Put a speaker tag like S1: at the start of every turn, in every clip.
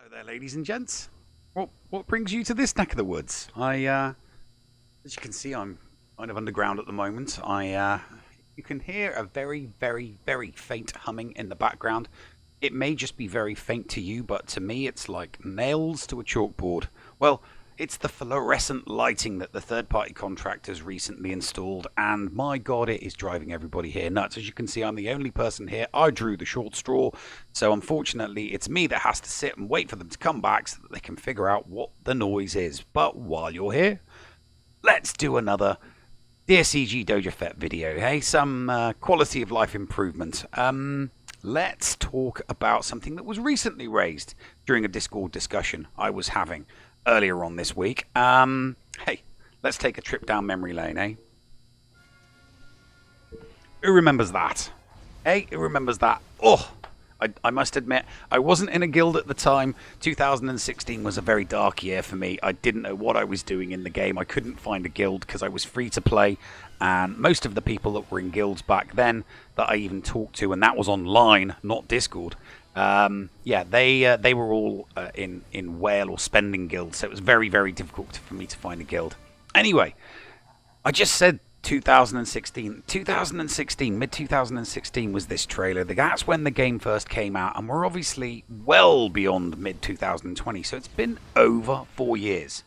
S1: Hello there, ladies and gents. What brings you to this neck of the woods? As you can see, I'm kind of underground at the moment. You can hear a very, very, very faint humming in the background. It may just be very faint to you, but to me, it's like nails to a chalkboard. Well, it's the fluorescent lighting that the third-party contractors recently installed, and my God, it is driving everybody here nuts. As you can see, I'm the only person here. I drew the short straw, so unfortunately, it's me that has to sit and wait for them to come back so that they can figure out what the noise is. But while you're here, let's do another Dear CG Doja Fett video, hey? Some quality of life improvement. Let's talk about something that was recently raised during a Discord discussion I was having earlier on this week. Hey, let's take a trip down memory lane, eh? Who remembers that? Hey, who remembers that? Oh, I must admit, I wasn't in a guild at the time. 2016 was a very dark year for me. I didn't know what I was doing in the game. I couldn't find a guild because I was free to play. And most of the people that were in guilds back then that I even talked to, and that was online, not Discord, yeah, they were all in whale or spending guilds. So it was very, very difficult for me to find a guild. Anyway, I just said 2016, mid-2016 was this trailer. That's when the game first came out, and we're obviously well beyond mid-2020, so it's been over 4 years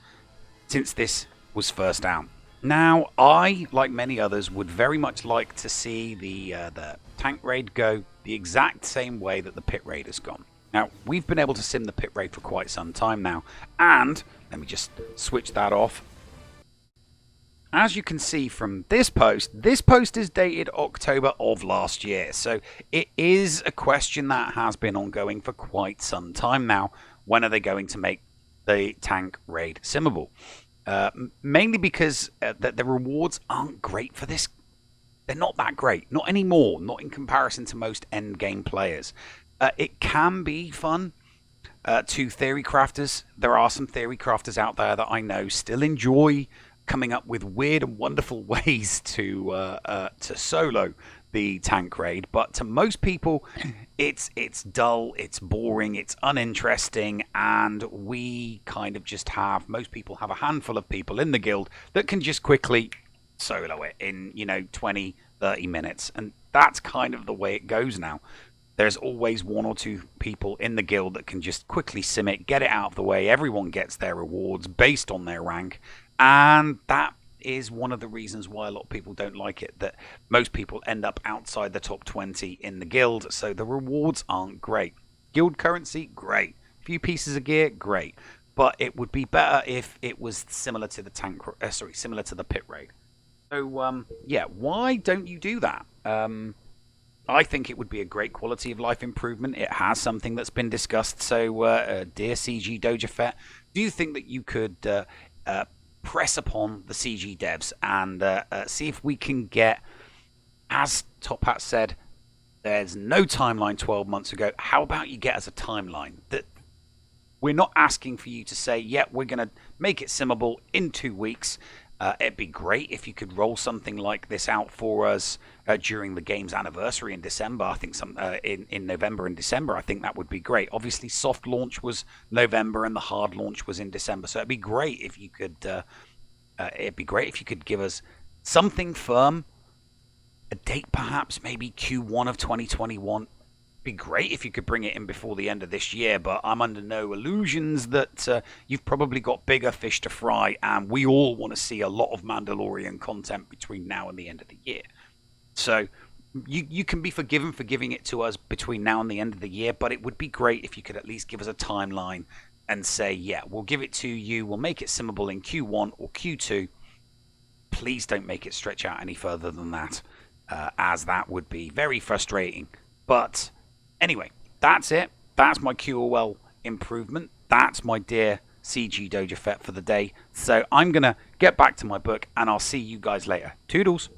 S1: since this was first out. Now, I, like many others, would very much like to see the tank raid go the exact same way that the pit raid has gone. Now, we've been able to sim the pit raid for quite some time now, and let me just switch that off. As you can see from this post is dated October of last year, so it is a question that has been ongoing for quite some time now. When are they going to make the tank raid simmable? Mainly because the rewards aren't great for this. They're not that great, not anymore, not in comparison to most end game players. It can be fun to theory crafters. There are some theory crafters out there that I know still enjoy coming up with weird and wonderful ways to solo the tank raid, but to most people it's dull, it's boring, it's uninteresting, and we kind of just have, most people have a handful of people in the guild that can just quickly solo it in 20-30 minutes, and that's kind of the way it goes now. There's always one or two people in the guild that can just quickly sim it, get it out of the way, everyone gets their rewards based on their rank. And that is one of the reasons why a lot of people don't like it, that most people end up outside the top 20 in the guild, so the rewards aren't great. Guild currency, great. Few pieces of gear, great. But it would be better if it was similar to the similar to the pit raid. So yeah, why don't you do that? I think it would be a great quality of life improvement. It has something that's been discussed. So dear CG Doja Fett, do you think that you could press upon the CG devs and see if we can get, as Top Hat said, there's no timeline 12 months ago. How about you get us a timeline? That we're not asking for you to say, yeah, we're going to make it simmable in 2 weeks. It'd be great if you could roll something like this out for us during the game's anniversary in December. I think in November and December. I think that would be great. Obviously, soft launch was November and the hard launch was in December. So it'd be great if you could. Give us something firm, a date perhaps, maybe Q1 of 2021. Be great if you could bring it in before the end of this year, but I'm under no illusions that you've probably got bigger fish to fry, and we all want to see a lot of Mandalorian content between now and the end of the year. So you can be forgiven for giving it to us between now and the end of the year, but it would be great if you could at least give us a timeline and say, yeah, we'll give it to you, we'll make it simmable in Q1 or Q2. Please don't make it stretch out any further than that, as that would be very frustrating. But anyway, that's it. That's my QOL improvement. That's my dear CG Doja Fett for the day. So I'm going to get back to my book, and I'll see you guys later. Toodles.